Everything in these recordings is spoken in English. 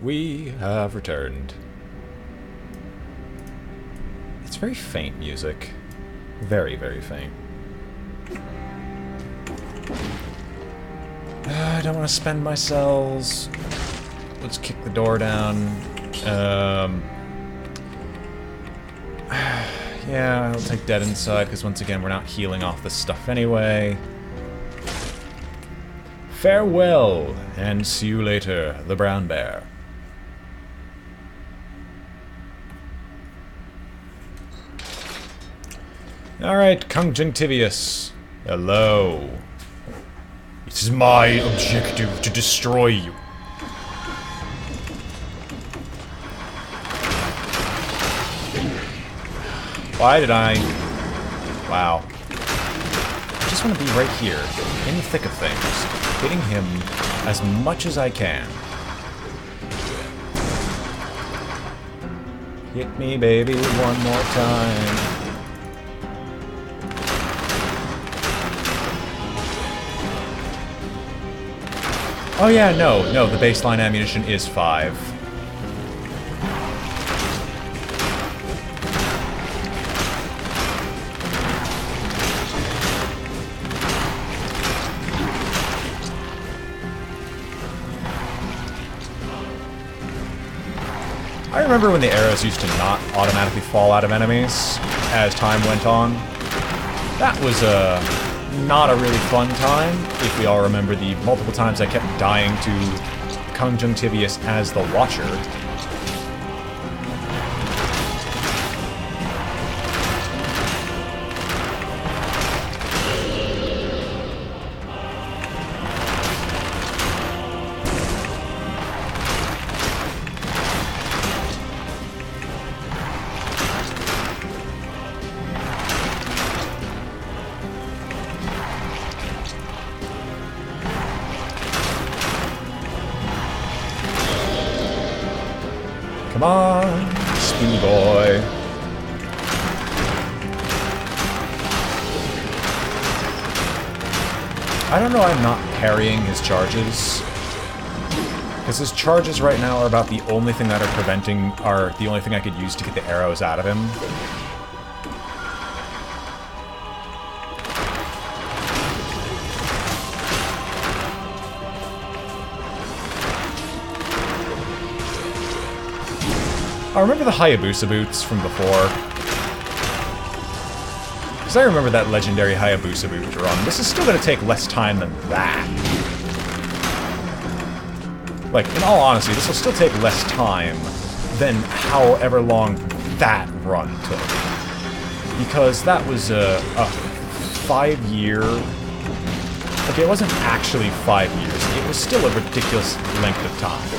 We have returned. It's very faint music. Very, very faint. I don't want to spend my cells. Let's kick the door down. Yeah, I'll take dead inside, because once again, we're not healing off this stuff anyway. Farewell, and see you later, the brown bear. Alright, Conjunctivius. Hello. It is my objective to destroy you. Why did I... Wow. I just want to be right here, in the thick of things, hitting him as much as I can. Hit me, baby, one more time. Oh yeah, no, the baseline ammunition is 5. I remember when the arrows used to not automatically fall out of enemies as time went on. That was not a really fun time, if we all remember the multiple times I kept dying to Conjunctivius as the Watcher. Come on, Speedy Boy. I don't know why I'm not parrying his charges. Because his charges right now are about the only thing that are preventing, are the only thing I could use to get the arrows out of him. I remember the Hayabusa boots from before. Because I remember that legendary Hayabusa boot run. This is still going to take less time than that. Like, in all honesty, this will still take less time than however long that run took. Because that was a 5-year... Okay, it wasn't actually 5 years. It was still a ridiculous length of time.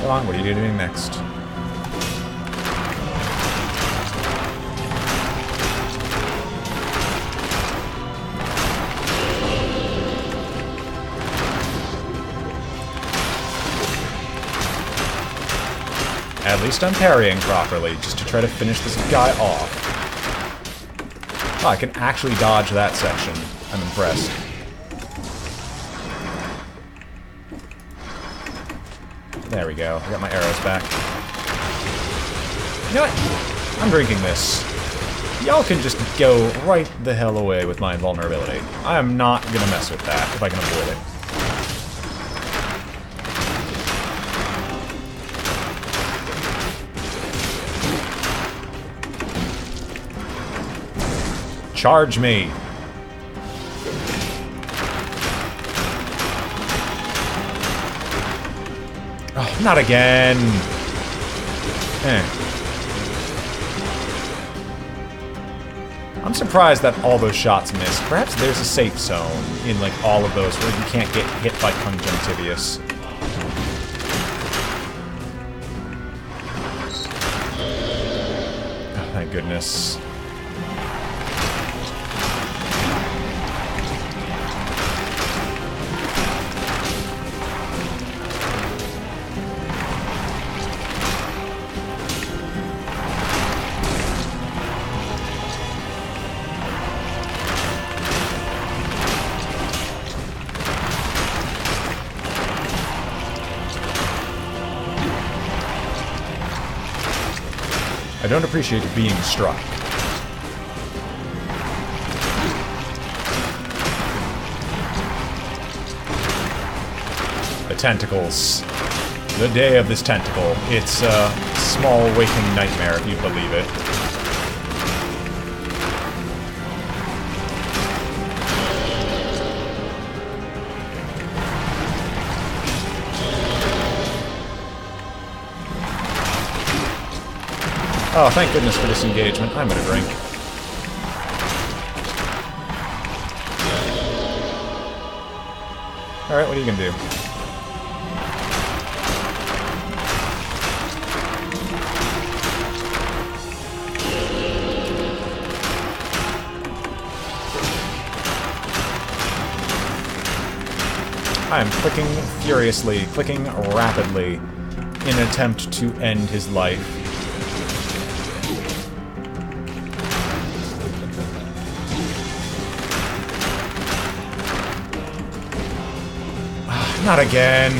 Come on, what are you doing next? At least I'm parrying properly, just to try to finish this guy off. Oh, I can actually dodge that section. I'm impressed. There we go. I got my arrows back. You know what? I'm drinking this. Y'all can just go right the hell away with my invulnerability. I am not gonna mess with that if I can avoid it. Charge me! Oh, not again! I'm surprised that all those shots missed. Perhaps there's a safe zone in, like, all of those where you can't get hit by conjunctivius. Oh, thank goodness. I don't appreciate being struck. The tentacles. The day of this tentacle. It's a small waking nightmare, if you believe it. Oh, thank goodness for disengagement. I'm gonna drink. Alright, what are you gonna do? I am clicking furiously, clicking rapidly, in an attempt to end his life. Not again.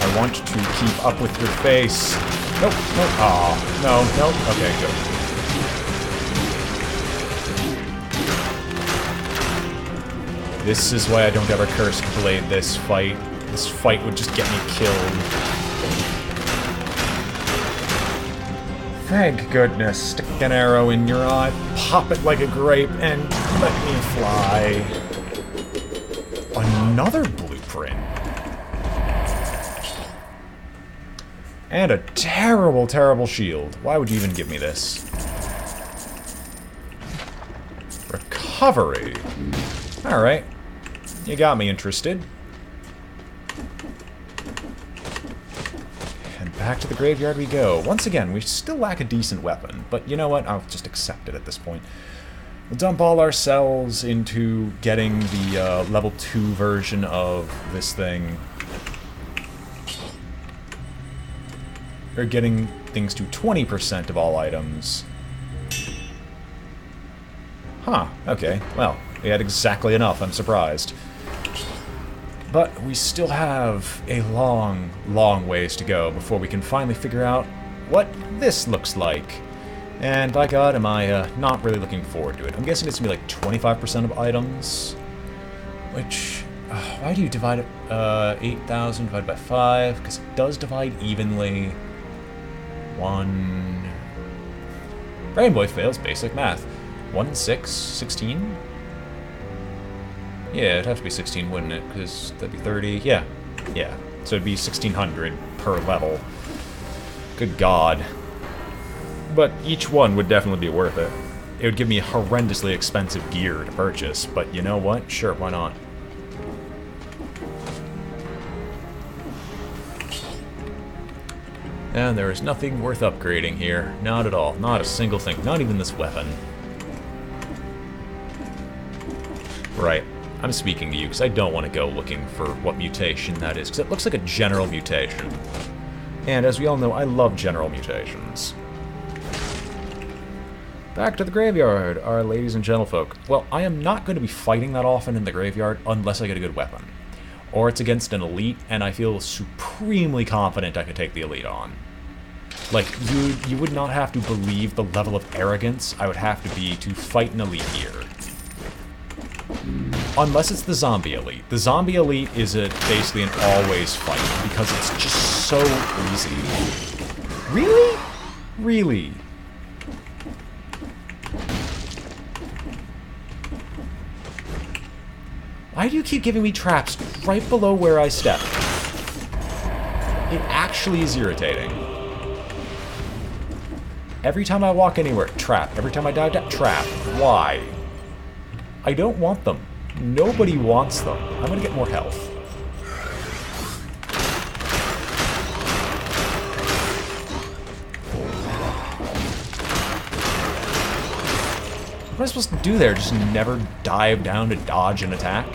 I want to keep up with your face. Nope, nope. Aw, no, nope. Okay, good. This is why I don't ever curse blade this fight. This fight would just get me killed. Thank goodness. Stick an arrow in your eye, pop it like a grape, and let me fly. Another blueprint. And a terrible, terrible shield. Why would you even give me this? Recovery. Alright. You got me interested. And back to the graveyard we go. Once again, we still lack a decent weapon. But you know what? I'll just accept it at this point. We'll dump all our cells into getting the level 2 version of this thing. Or getting things to 20% of all items. Huh, okay. Well, we had exactly enough, I'm surprised. But we still have a long, long ways to go before we can finally figure out what this looks like. And by God, am I not really looking forward to it. I'm guessing it's going to be like 25% of items. Which, why do you divide it, 8,000 divided by 5? Because it does divide evenly. 1... BrainBoy fails basic math. 1, 6, 16? Yeah, it'd have to be 16, wouldn't it? Because that'd be 30. Yeah. Yeah. So it'd be 1,600 per level. Good God. But each one would definitely be worth it. It would give me horrendously expensive gear to purchase, but you know what? Sure, why not? And there is nothing worth upgrading here. Not at all. Not a single thing. Not even this weapon. Right. I'm speaking to you because I don't want to go looking for what mutation that is, because it looks like a general mutation. And as we all know, I love general mutations. Back to the graveyard, our ladies and gentlefolk. Well, I am not going to be fighting that often in the graveyard unless I get a good weapon. Or it's against an elite, and I feel supremely confident I could take the elite on. Like, you would not have to believe the level of arrogance I would have to be to fight an elite here. Unless it's the zombie elite. The zombie elite is basically an always fight, because it's just so easy. Really? Really? Why do you keep giving me traps right below where I step? It actually is irritating. Every time I walk anywhere, trap. Every time I dive down, trap. Why? I don't want them. Nobody wants them. I'm gonna get more health. What am I supposed to do there? Just never dive down to dodge an attack?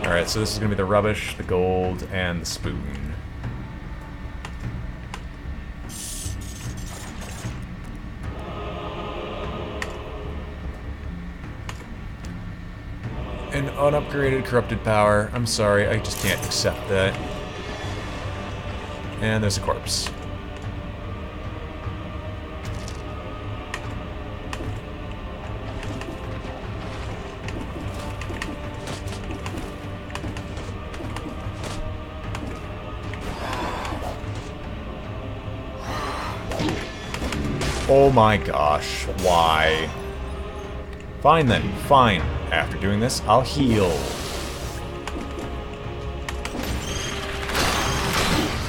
Alright, so this is going to be the rubbish, the gold, and the spoon. An unupgraded corrupted power. I'm sorry, I just can't accept that. And there's a corpse. Oh my gosh, why? Fine then, fine. After doing this, I'll heal.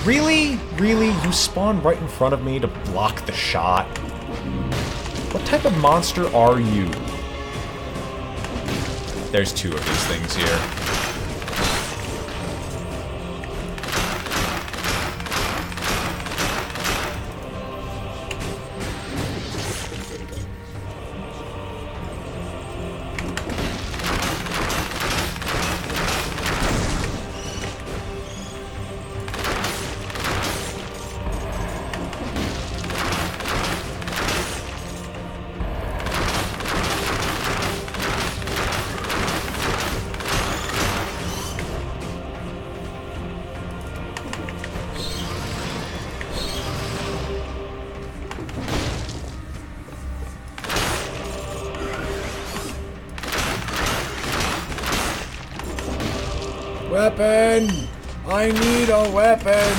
Really? Really? You spawn right in front of me to block the shot? What type of monster are you? There's two of these things here. Weapon! I need a weapon!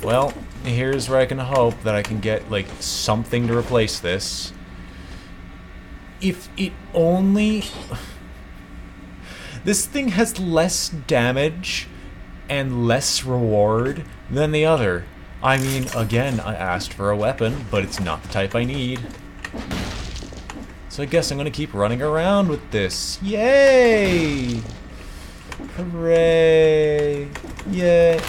Well, here's where I can hope that I can get, like, something to replace this. If it only... This thing has less damage and less reward than the other. I mean, again, I asked for a weapon, but it's not the type I need. So I guess I'm gonna keep running around with this. Yay! Hooray! Yay!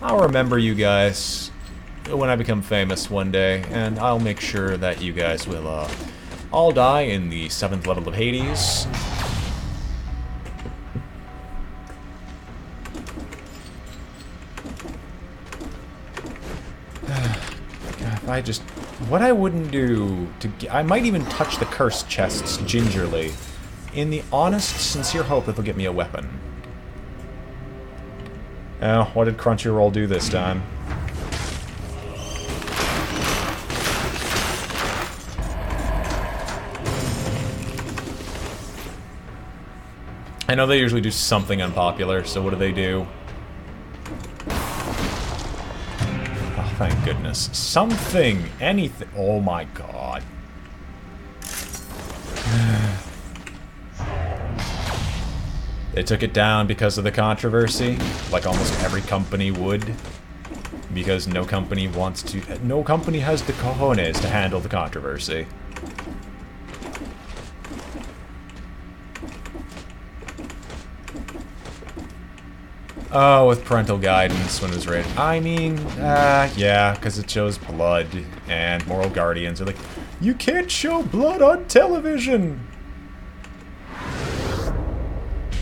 I'll remember you guys when I become famous one day, and I'll make sure that you guys will, all die in the 7th level of Hades. If I just... What I wouldn't do to... I might even touch the cursed chests gingerly, in the honest, sincere hope that they'll get me a weapon. Oh, what did Crunchyroll do this time? I know they usually do something unpopular, so what do they do? Oh, thank goodness. Something! Anything! Oh my god. They took it down because of the controversy, like almost every company would. Because no company has the cojones to handle the controversy. Oh, with parental guidance when it was rated. I mean, yeah, because it shows blood, and moral guardians are like, you can't show blood on television!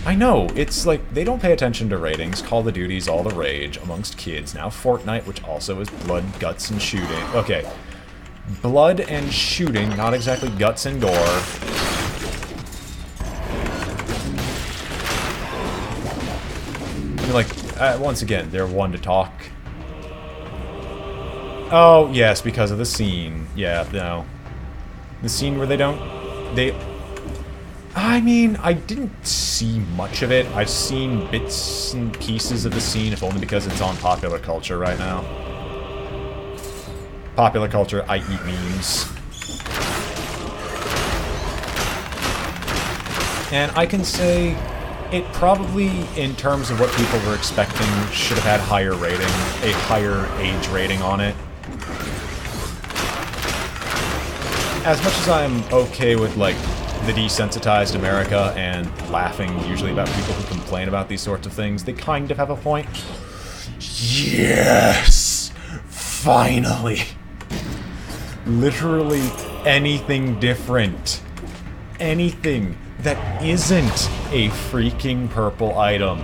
I know, it's like, they don't pay attention to ratings. Call of Duty's all the rage amongst kids. Now Fortnite, which also is blood, guts, and shooting. Okay. Blood and shooting, not exactly guts and gore. Like, once again, they're one to talk. Oh, yes, because of the scene. Yeah, no. The scene where I mean, I didn't see much of it. I've seen bits and pieces of the scene, if only because it's on popular culture right now. Popular culture, I eat memes. And I can say it probably, in terms of what people were expecting, should have had higher rating, a higher age rating on it. As much as I'm okay with, like, the desensitized America and laughing usually about people who complain about these sorts of things, they kind of have a point. Yes! Finally! Literally anything different. Anything that isn't a freaking purple item.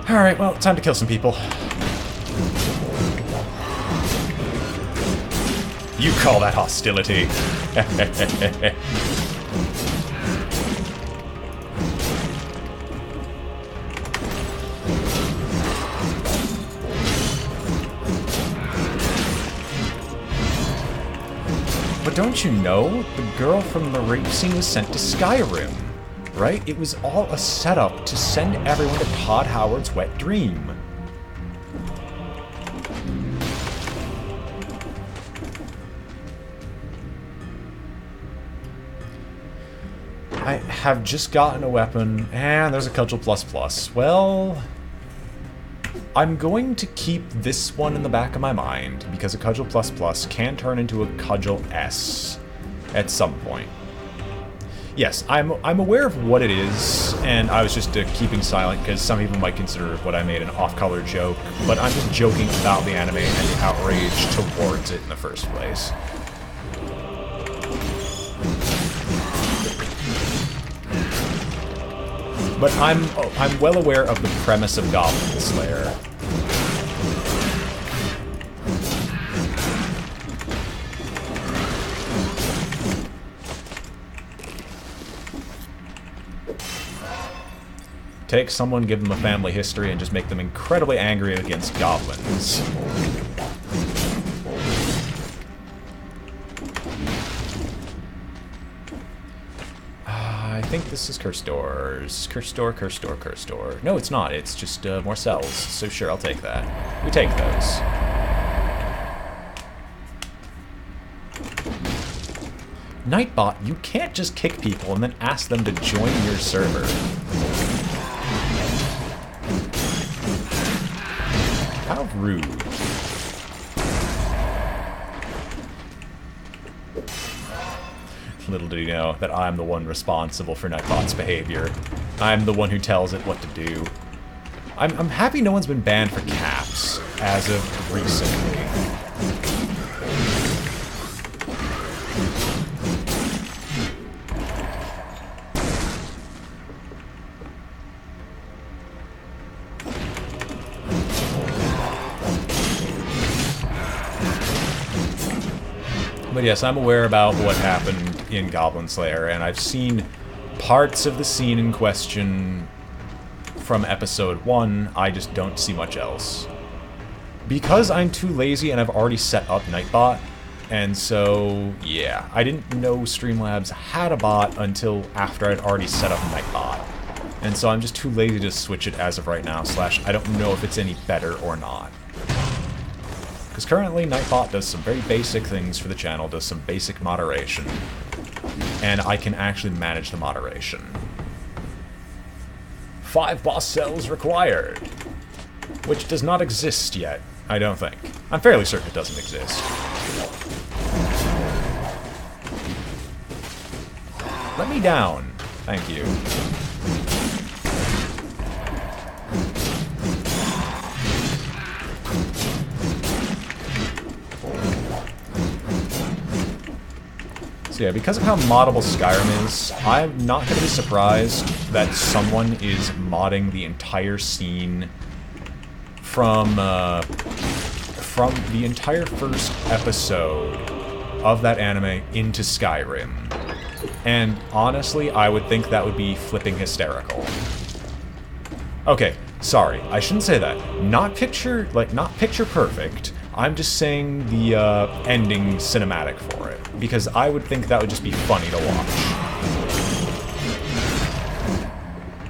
Alright, well, time to kill some people. You call that hostility. But don't you know, the girl from the rape scene was sent to Skyrim, right? It was all a setup to send everyone to Todd Howard's wet dream. I have just gotten a weapon, and there's a Cudgel ++. Well, I'm going to keep this one in the back of my mind, because a Cudgel ++ can turn into a Cudgel S at some point. Yes, I'm aware of what it is, and I was just keeping silent, because some people might consider what I made an off-color joke, but I'm just joking about the anime and the outrage towards it in the first place. But I'm well aware of the premise of Goblin Slayer. Take someone, give them a family history, and just make them incredibly angry against goblins. I think this is Curse Doors. Curse Door, Curse Door, Curse Door. No, it's not. It's just more cells. So sure, I'll take that. We take those. Nightbot, you can't just kick people and then ask them to join your server. How rude. Little do you know that I'm the one responsible for Nightbot's behavior. I'm the one who tells it what to do. I'm happy no one's been banned for caps as of recently. But yes, I'm aware about what happened in Goblin Slayer, and I've seen parts of the scene in question from episode 1. I just don't see much else. Because I'm too lazy and I've already set up Nightbot, and so, yeah, I didn't know Streamlabs had a bot until after I'd already set up Nightbot. And so I'm just too lazy to switch it as of right now, / I don't know if it's any better or not. Because currently, Nightbot does some very basic things for the channel, does some basic moderation. And I can actually manage the moderation. 5 boss cells required. Which does not exist yet, I don't think. I'm fairly certain it doesn't exist. Let me down. Thank you. So yeah, because of how moddable Skyrim is, I'm not going to be surprised that someone is modding the entire scene from the entire first episode of that anime into Skyrim. And honestly, I would think that would be flipping hysterical. Okay, sorry, I shouldn't say that. Not picture perfect. I'm just saying the ending cinematic for it, because I would think that would just be funny to watch.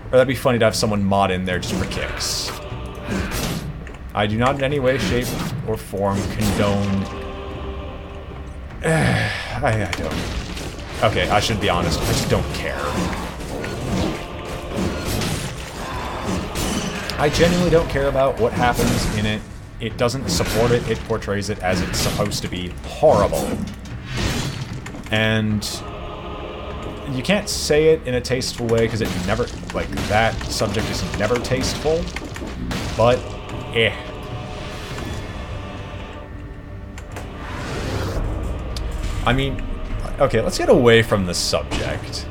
Or that'd be funny to have someone mod in there just for kicks. I do not in any way, shape, or form condone... I don't... Okay, I should be honest, I just don't care. I genuinely don't care about what happens in it. It doesn't support it, it portrays it as it's supposed to be horrible. And you can't say it in a tasteful way, because it never, like, that subject is never tasteful, but, I mean, okay, let's get away from this subject.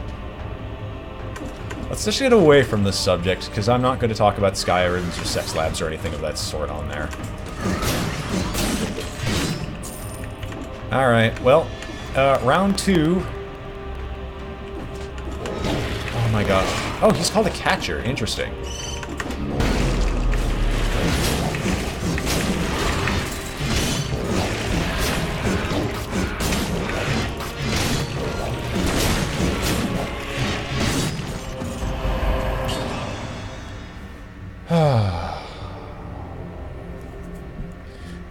Let's just get away from this subject, because I'm not going to talk about Skyrims or sex labs or anything of that sort on there. Alright, well, round 2. Oh my gosh. Oh, he's called a catcher. Interesting.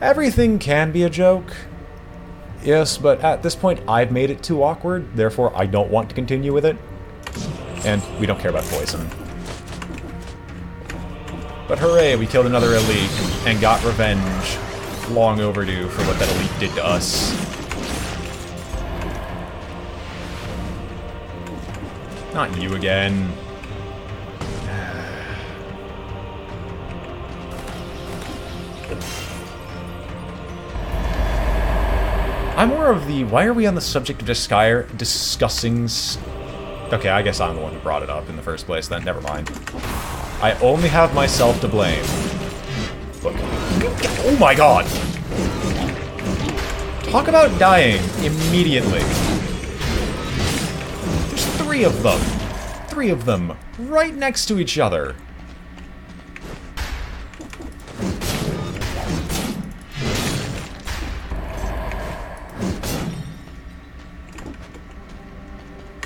Everything can be a joke. Yes, but at this point, I've made it too awkward, therefore I don't want to continue with it. And we don't care about poison. But hooray, we killed another elite, and got revenge. Long overdue for what that elite did to us. Not you again. I'm more of the, why are we on the subject of discussing... Okay, I guess I'm the one who brought it up in the first place, then never mind. I only have myself to blame. Look. Oh my god! Talk about dying immediately. There's 3 of them. 3 of them, right next to each other.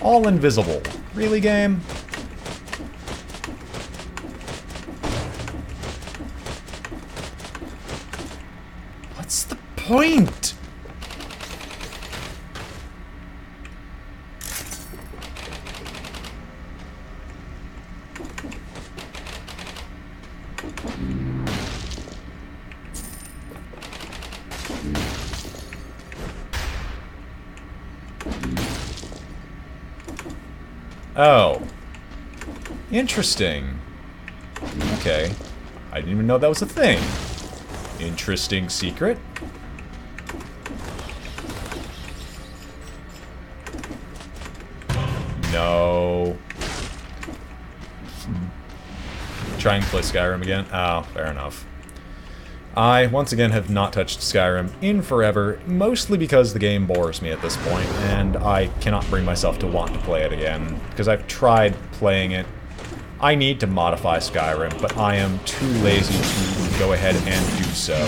All invisible. Really, game? What's the point? Oh. Interesting. Okay. I didn't even know that was a thing. Interesting secret. No. Try and play Skyrim again? Oh, fair enough. I, once again, have not touched Skyrim in forever, mostly because the game bores me at this point, and I cannot bring myself to want to play it again, because I've tried playing it. I need to modify Skyrim, but I am too lazy to go ahead and do so.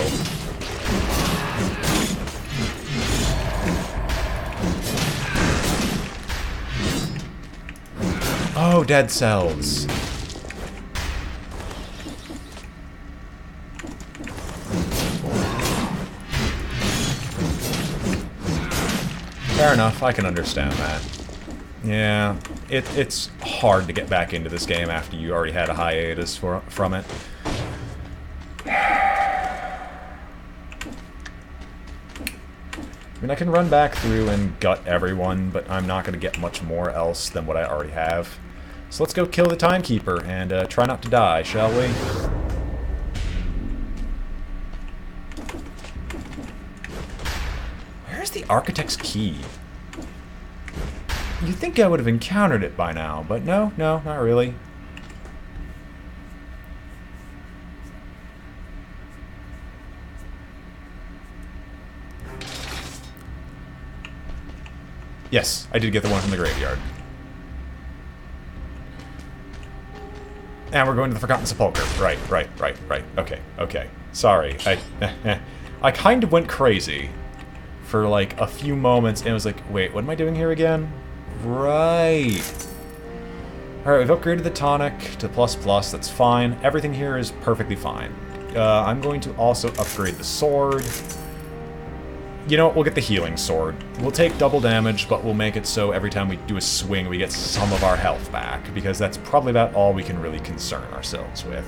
Oh, dead cells. Fair enough, I can understand that. Yeah, it's hard to get back into this game after you already had a hiatus from it. I mean, I can run back through and gut everyone, but I'm not going to get much more else than what I already have. So let's go kill the Timekeeper and try not to die, shall we? Where's the Architect's Key? You'd think I would have encountered it by now, but no, not really. Yes, I did get the one from the graveyard. And we're going to the Forgotten Sepulchre. Right. Okay. Sorry. I kind of went crazy for like a few moments and was like, wait, what am I doing here again? Right. Alright, we've upgraded the tonic to ++, that's fine. Everything here is perfectly fine. I'm going to also upgrade the sword. You know what, we'll get the healing sword. We'll take double damage, but we'll make it so every time we do a swing, we get some of our health back, because that's probably about all we can really concern ourselves with.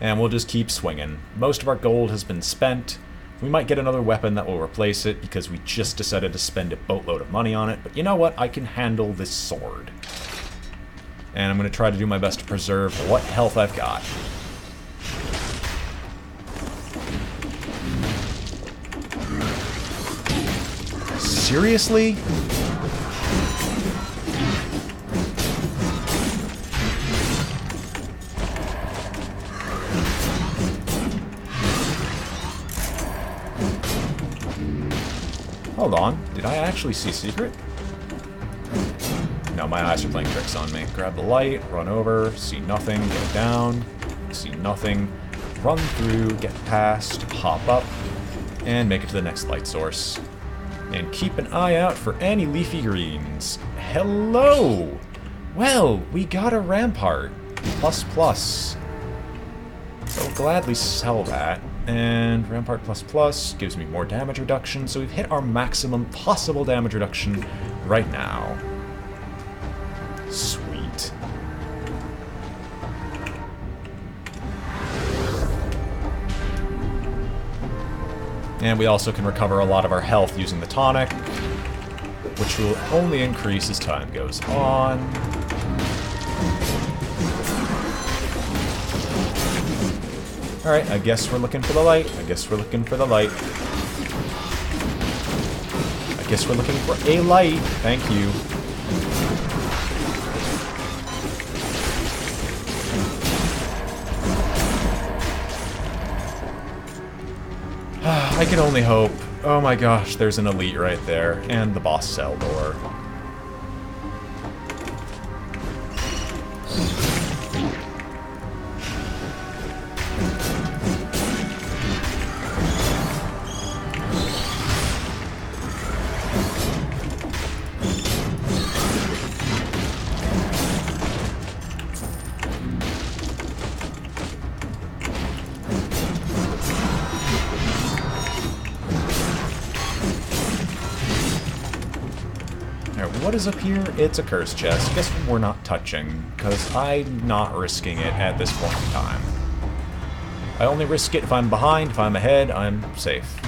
And we'll just keep swinging. Most of our gold has been spent. We might get another weapon that will replace it, because we just decided to spend a boatload of money on it, but you know what, I can handle this sword. And I'm going to try to do my best to preserve what health I've got. Seriously? Hold on. Did I actually see secret? No, my eyes are playing tricks on me. Grab the light, run over, see nothing, get down, see nothing, run through, get past, hop up, and make it to the next light source. And keep an eye out for any leafy greens. Hello! Well, we got a Rampart. ++. I'll gladly sell that. And Rampart ++ gives me more damage reduction, so we've hit our maximum possible damage reduction right now. Sweet. And we also can recover a lot of our health using the tonic, which will only increase as time goes on. Alright, I guess we're looking for the light. I guess we're looking for the light. I guess we're looking for a light. Thank you. I can only hope. Oh my gosh, there's an elite right there, and the boss cell door. What is up here? It's a curse chest. Guess we're not touching, because I'm not risking it at this point in time. I only risk it if I'm behind. If I'm ahead, I'm safe.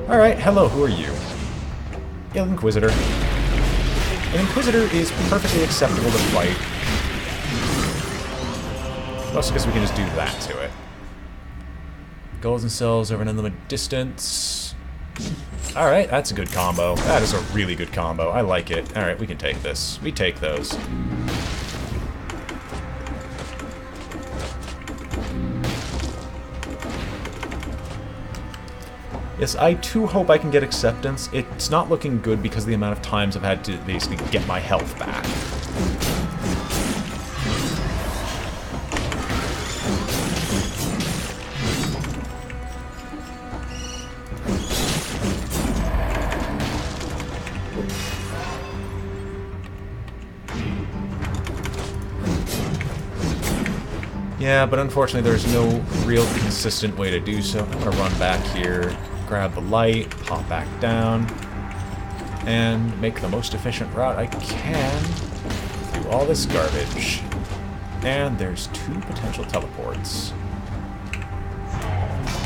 Alright, hello, who are you? Inquisitor. An Inquisitor is perfectly acceptable to fight. Mostly because we can just do that to it. Goals and cells over an unlimited distance. Alright, that's a good combo. That is a really good combo. I like it. Alright, we can take this. We take those. Yes, I too hope I can get acceptance. It's not looking good because of the amount of times I've had to basically get my health back. Yeah, but unfortunately there's no real consistent way to do so. I'm gonna run back here, grab the light, pop back down, and make the most efficient route I can through all this garbage. And there's 2 potential teleports.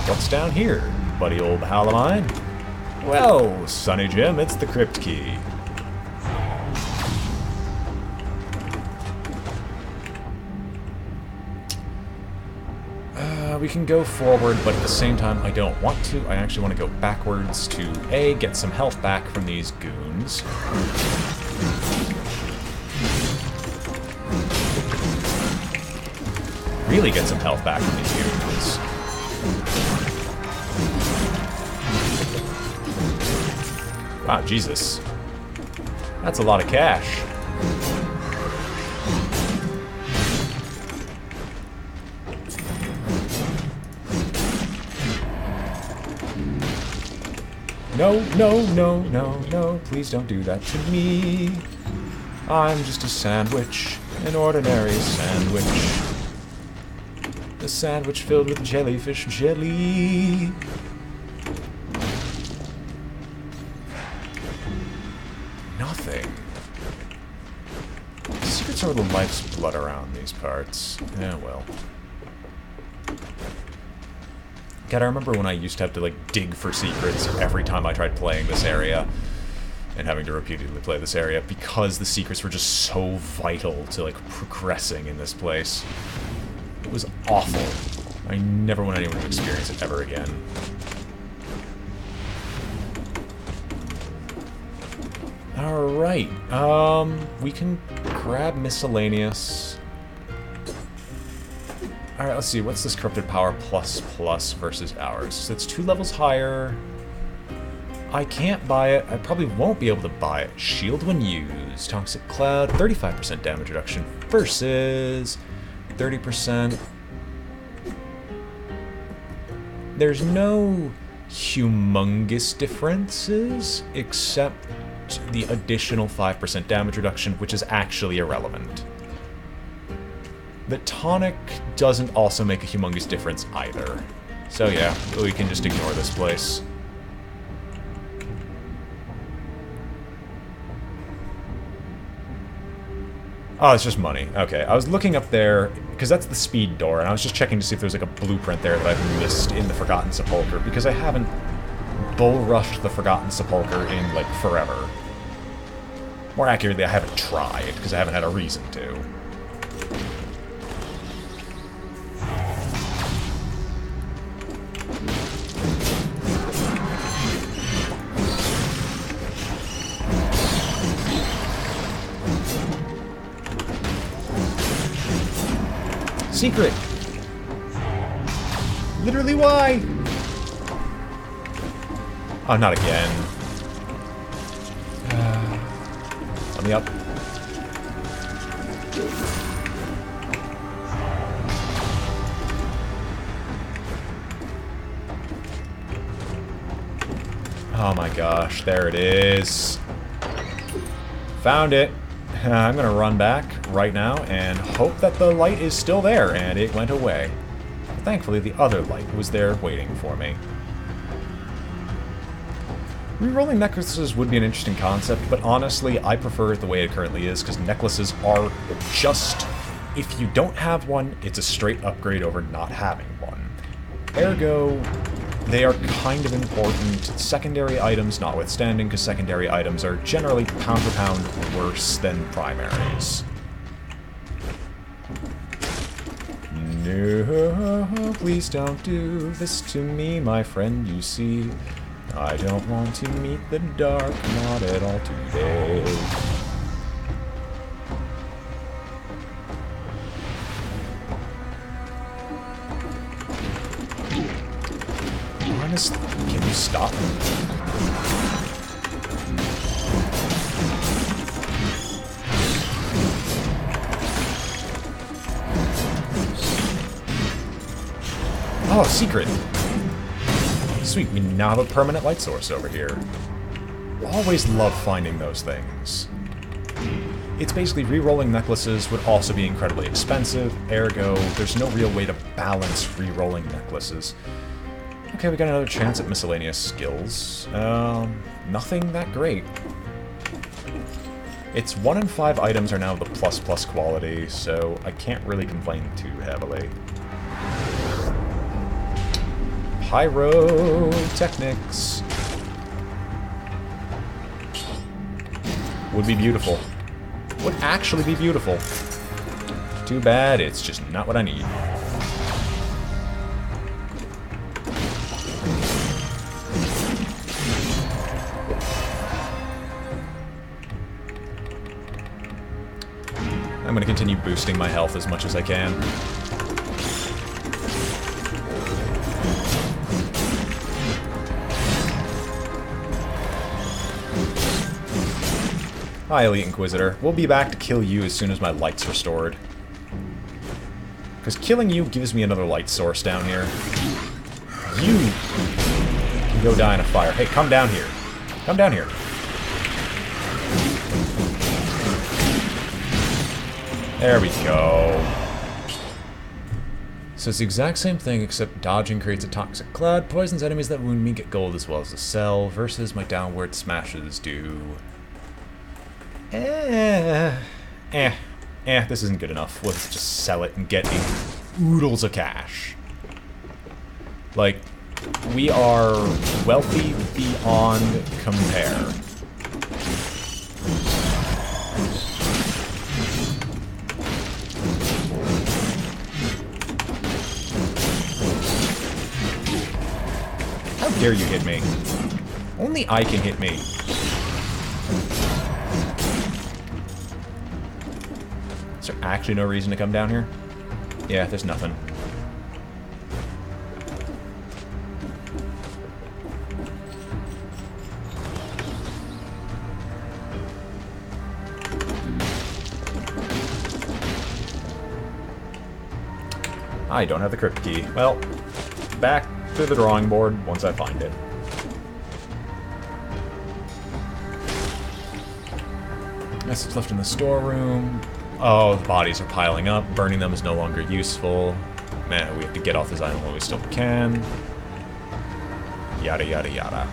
What's down here, buddy old pal of mine? Well, Sonny Jim, it's the crypt key. We can go forward, but at the same time, I don't want to. I actually want to go backwards to, A, get some health back from these goons. Really get some health back from these goons. Wow, Jesus. That's a lot of cash. No, no, no, no, no, please don't do that to me. I'm just a sandwich, an ordinary sandwich. A sandwich filled with jellyfish jelly. Nothing. Secrets are the life's blood around these parts. Yeah, well. God, I remember when I used to have to, like, dig for secrets every time I tried playing this area. And having to repeatedly play this area because the secrets were just so vital to, like, progressing in this place. It was awful. I never want anyone to experience it ever again. Alright, we can grab miscellaneous. Alright, let's see, what's this corrupted power plus versus ours? So it's 2 levels higher. I can't buy it. I probably won't be able to buy it. Shield when used. Toxic Cloud, 35% damage reduction versus 30%. There's no humongous differences, except the additional 5% damage reduction, which is actually irrelevant. The tonic doesn't also make a humongous difference either. So yeah, we can just ignore this place. Oh, it's just money. Okay, I was looking up there, because that's the speed door, and I was just checking to see if there was like a blueprint there that I've missed in the Forgotten Sepulchre, because I haven't bull-rushed the Forgotten Sepulchre in, like, forever. More accurately, I haven't tried, because I haven't had a reason to. Secret! Literally, why? Oh, not again. Let me up. Oh my gosh, there it is. Found it. I'm gonna run back right now and hope that the light is still there, and it went away. But thankfully, the other light was there waiting for me. Rerolling necklaces would be an interesting concept, but honestly, I prefer it the way it currently is, because necklaces are just... if you don't have one, it's a straight upgrade over not having one. Ergo, they are kind of important, secondary items notwithstanding, because secondary items are generally pound for pound worse than primaries. No, please don't do this to me, my friend, you see. I don't want to meet the dark, not at all today. Honestly, can you stop? Oh, secret! Sweet, we now have a permanent light source over here. Always love finding those things. It's basically re-rolling necklaces would also be incredibly expensive, ergo, there's no real way to balance re-rolling necklaces. Okay, we got another chance at miscellaneous skills. Nothing that great. It's 1 in 5 items are now the ++ quality, so I can't really complain too heavily. Pyrotechnics. Would be beautiful. Would actually be beautiful. Too bad, it's just not what I need. I'm going to continue boosting my health as much as I can. Hi, Elite Inquisitor. We'll be back to kill you as soon as my light's restored. Because killing you gives me another light source down here. You can go die in a fire. Hey, come down here. Come down here. There we go. So it's the exact same thing, except dodging creates a toxic cloud, poisons enemies that wound me, get gold as well as a cell, versus my downward smashes do. This isn't good enough. Let's just sell it and get oodles of cash. Like, we are wealthy beyond compare. How dare you hit me? Only I can hit me. Is there actually no reason to come down here? Yeah, there's nothing. I don't have the crypt key. Well, back to the drawing board once I find it. Message left in the storeroom. Oh, the bodies are piling up. Burning them is no longer useful. Man, we have to get off this island while we still can. Yada, yada, yada.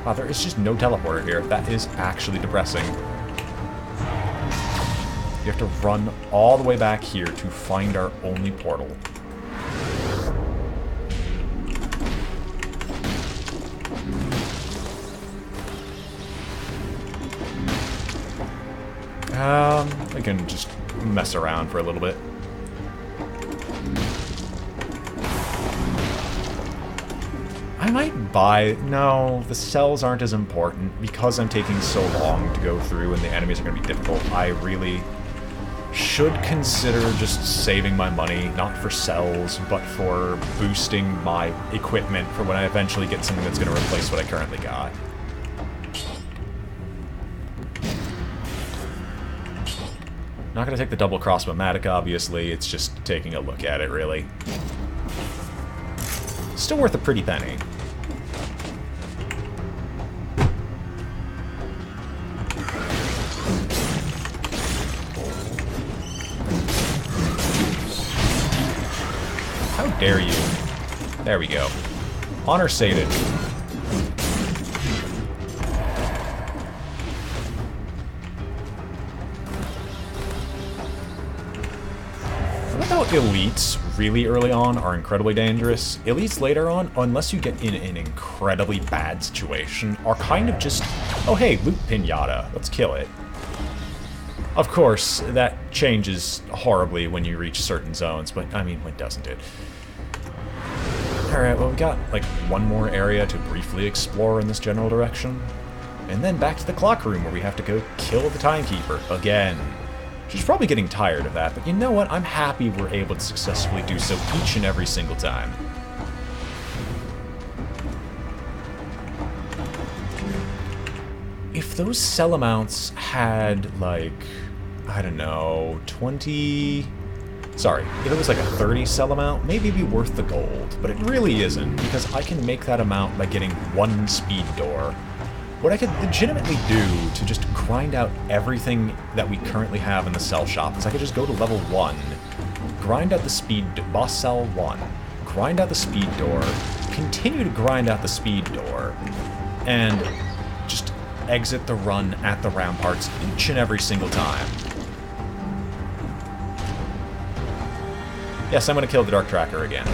Wow, there is just no teleporter here. That is actually depressing. You have to run all the way back here to find our only portal. I can just mess around for a little bit. I might buy... No, the cells aren't as important. Because I'm taking so long to go through and the enemies are going to be difficult, I really should consider just saving my money, not for cells, but for boosting my equipment for when I eventually get something that's going to replace what I currently got. Not going to take the double cross-matic, obviously, it's just taking a look at it, really. Still worth a pretty penny. How dare you? There we go. Honor sated. Elites really early on are incredibly dangerous. Elites later on, unless you get in an incredibly bad situation, are kind of just, oh hey, loot pinata, let's kill it. Of course, that changes horribly when you reach certain zones, but I mean, when doesn't it? Alright, well we got like one more area to briefly explore in this general direction. And then back to the clock room where we have to go kill the timekeeper again. She's probably getting tired of that, but you know what? I'm happy we're able to successfully do so each and every single time. If those cell amounts had, like, I don't know, 20... Sorry, if it was like a 30 cell amount, maybe it'd be worth the gold, but it really isn't, because I can make that amount by getting one speed door. What I could legitimately do to just grind out everything that we currently have in the cell shop is I could just go to level 1, grind out the speed boss cell 1, grind out the speed door, continue to grind out the speed door, and just exit the run at the ramparts each and every single time. Yes, I'm going to kill the Dark Tracker again.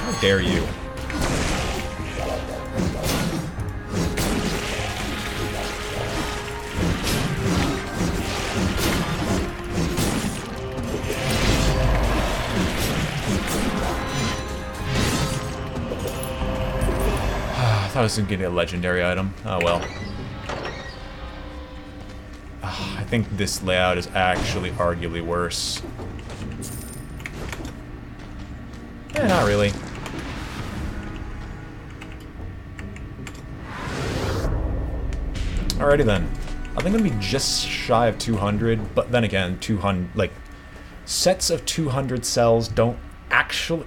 How dare you? I thought I was going to get a legendary item. Oh well. I think this layout is actually arguably worse. Not really. Alrighty then. I think I'm gonna be just shy of 200, but then again, 200, like, sets of 200 cells don't actually...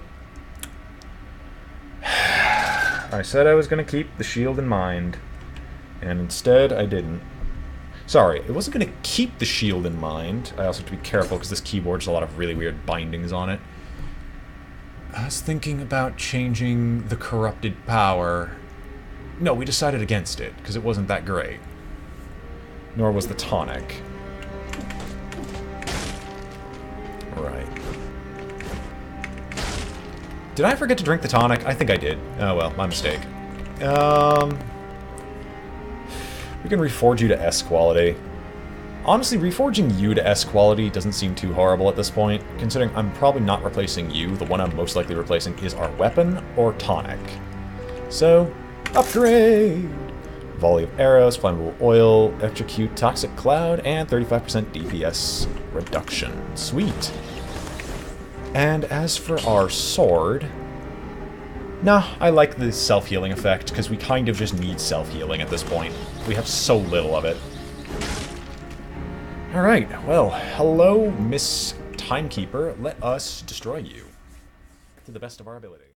I said I was gonna keep the shield in mind, and instead I didn't. Sorry, it wasn't going to keep the shield in mind. I also have to be careful because this keyboard has a lot of really weird bindings on it. I was thinking about changing the corrupted power. No, we decided against it because it wasn't that great. Nor was the tonic. Right. Did I forget to drink the tonic? I think I did. Oh well, my mistake. We can reforge you to S quality. Honestly, reforging you to S quality doesn't seem too horrible at this point, considering I'm probably not replacing you. The one I'm most likely replacing is our weapon or tonic. So, upgrade! Volley of arrows, flammable oil, electrocute, toxic cloud, and 35% DPS reduction. Sweet. And as for our sword... Nah, I like the self-healing effect, because we kind of just need self-healing at this point. We have so little of it. Alright, well, hello, Miss Timekeeper. Let us destroy you to the best of our ability.